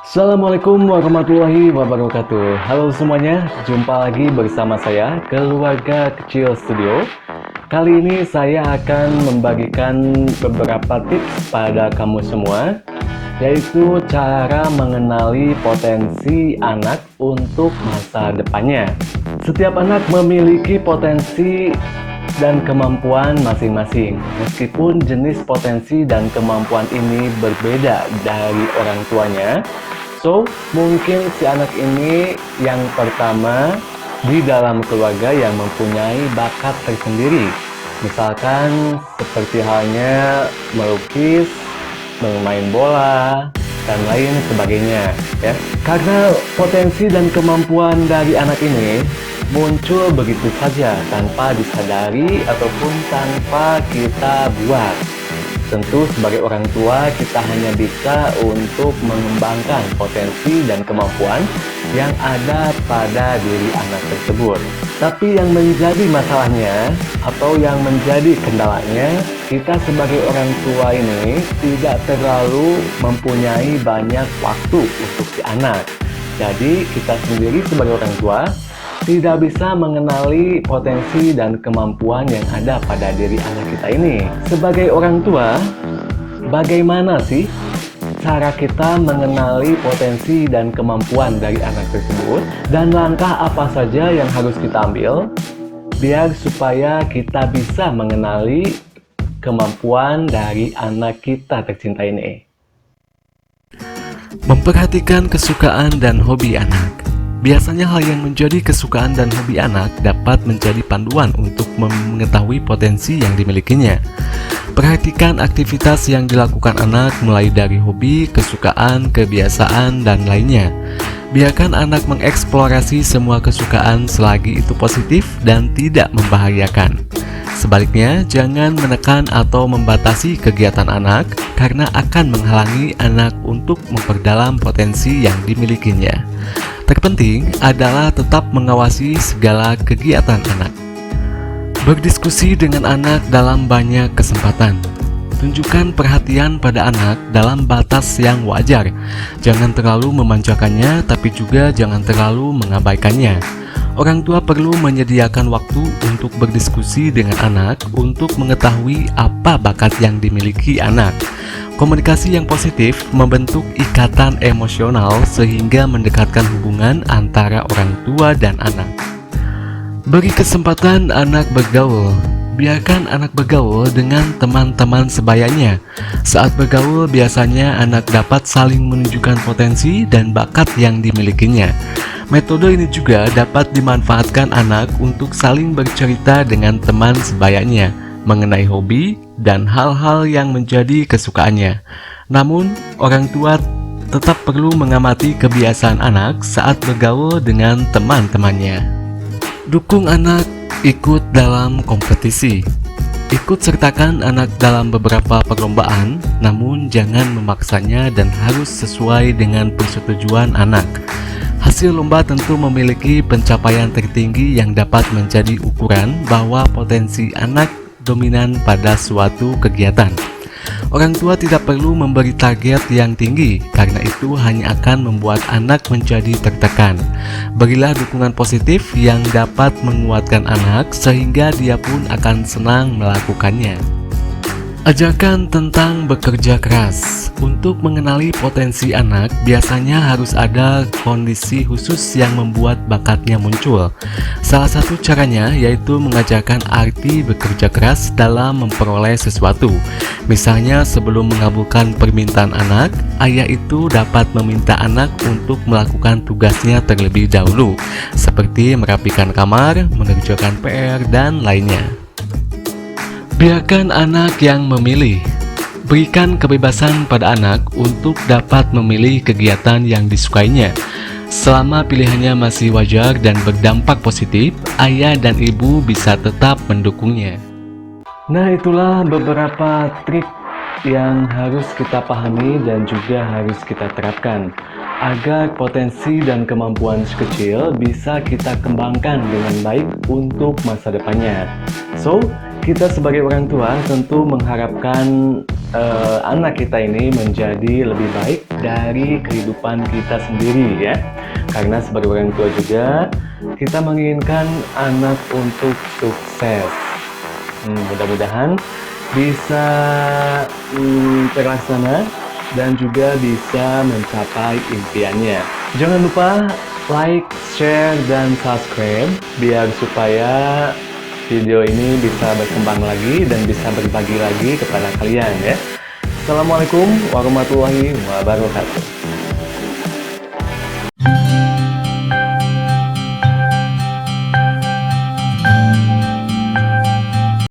Assalamualaikum warahmatullahi wabarakatuh. Halo semuanya, jumpa lagi bersama saya, Keluarga Kecil Studio. Kali ini saya akan membagikan beberapa tips pada kamu semua, yaitu cara mengenali potensi anak untuk masa depannya. Setiap anak memiliki potensi dan kemampuan masing-masing. Meskipun jenis potensi dan kemampuan ini berbeda dari orang tuanya, mungkin si anak ini yang pertama di dalam keluarga yang mempunyai bakat tersendiri. Misalkan seperti halnya melukis, bermain bola, dan lain sebagainya, ya. Karena potensi dan kemampuan dari anak ini muncul begitu saja tanpa disadari ataupun tanpa kita buat. Tentu sebagai orang tua kita hanya bisa untuk mengembangkan potensi dan kemampuan yang ada pada diri anak tersebut. Tapi yang menjadi masalahnya atau yang menjadi kendalanya, kita sebagai orang tua ini tidak terlalu mempunyai banyak waktu untuk si anak. Jadi kita sendiri sebagai orang tua tidak bisa mengenali potensi dan kemampuan yang ada pada diri anak kita ini. Sebagai orang tua, bagaimana sih cara kita mengenali potensi dan kemampuan dari anak tersebut? Dan langkah apa saja yang harus kita ambil biar supaya kita bisa mengenali kemampuan dari anak kita tercinta ini? Memperhatikan kesukaan dan hobi anak. Biasanya hal yang menjadi kesukaan dan hobi anak dapat menjadi panduan untuk mengetahui potensi yang dimilikinya. Perhatikan aktivitas yang dilakukan anak mulai dari hobi, kesukaan, kebiasaan, dan lainnya. Biarkan anak mengeksplorasi semua kesukaan selagi itu positif dan tidak membahayakan. Sebaliknya, jangan menekan atau membatasi kegiatan anak karena akan menghalangi anak untuk memperdalam potensi yang dimilikinya. Terpenting adalah tetap mengawasi segala kegiatan anak. Berdiskusi dengan anak dalam banyak kesempatan. Tunjukkan perhatian pada anak dalam batas yang wajar. Jangan terlalu memanjakannya, tapi juga jangan terlalu mengabaikannya. Orang tua perlu menyediakan waktu untuk berdiskusi dengan anak untuk mengetahui apa bakat yang dimiliki anak. Komunikasi yang positif membentuk ikatan emosional sehingga mendekatkan hubungan antara orang tua dan anak. Beri kesempatan anak bergaul. Biarkan anak bergaul dengan teman-teman sebayanya. Saat bergaul, biasanya anak dapat saling menunjukkan potensi dan bakat yang dimilikinya. Metode ini juga dapat dimanfaatkan anak untuk saling bercerita dengan teman sebayanya mengenai hobi dan hal-hal yang menjadi kesukaannya. Namun, orang tua tetap perlu mengamati kebiasaan anak saat bergaul dengan teman-temannya. Dukung anak ikut dalam kompetisi. Ikut sertakan anak dalam beberapa perlombaan, namun jangan memaksanya dan harus sesuai dengan persetujuan anak. Hasil lomba tentu memiliki pencapaian tertinggi yang dapat menjadi ukuran bahwa potensi anak dominan pada suatu kegiatan. Orang tua tidak perlu memberi target yang tinggi, karena itu hanya akan membuat anak menjadi tertekan. Berilah dukungan positif yang dapat menguatkan anak sehingga dia pun akan senang melakukannya. Ajarkan tentang bekerja keras. Untuk mengenali potensi anak, biasanya harus ada kondisi khusus yang membuat bakatnya muncul. Salah satu caranya yaitu mengajarkan arti bekerja keras dalam memperoleh sesuatu. Misalnya, sebelum mengabulkan permintaan anak, ayah itu dapat meminta anak untuk melakukan tugasnya terlebih dahulu, seperti merapikan kamar, mengerjakan PR, dan lainnya. Biarkan anak yang memilih. Berikan kebebasan pada anak untuk dapat memilih kegiatan yang disukainya. Selama pilihannya masih wajar dan berdampak positif, ayah dan ibu bisa tetap mendukungnya. Nah, itulah beberapa trik yang harus kita pahami dan juga harus kita terapkan agar potensi dan kemampuan si kecil bisa kita kembangkan dengan baik untuk masa depannya. Kita sebagai orang tua tentu mengharapkan anak kita ini menjadi lebih baik dari kehidupan kita sendiri ya. Karena sebagai orang tua juga kita menginginkan anak untuk sukses. Mudah-mudahan bisa terlaksana dan juga bisa mencapai impiannya. Jangan lupa like, share, dan subscribe biar supaya video ini bisa berkembang lagi dan bisa berbagi lagi kepada kalian ya. Assalamualaikum warahmatullahi wabarakatuh.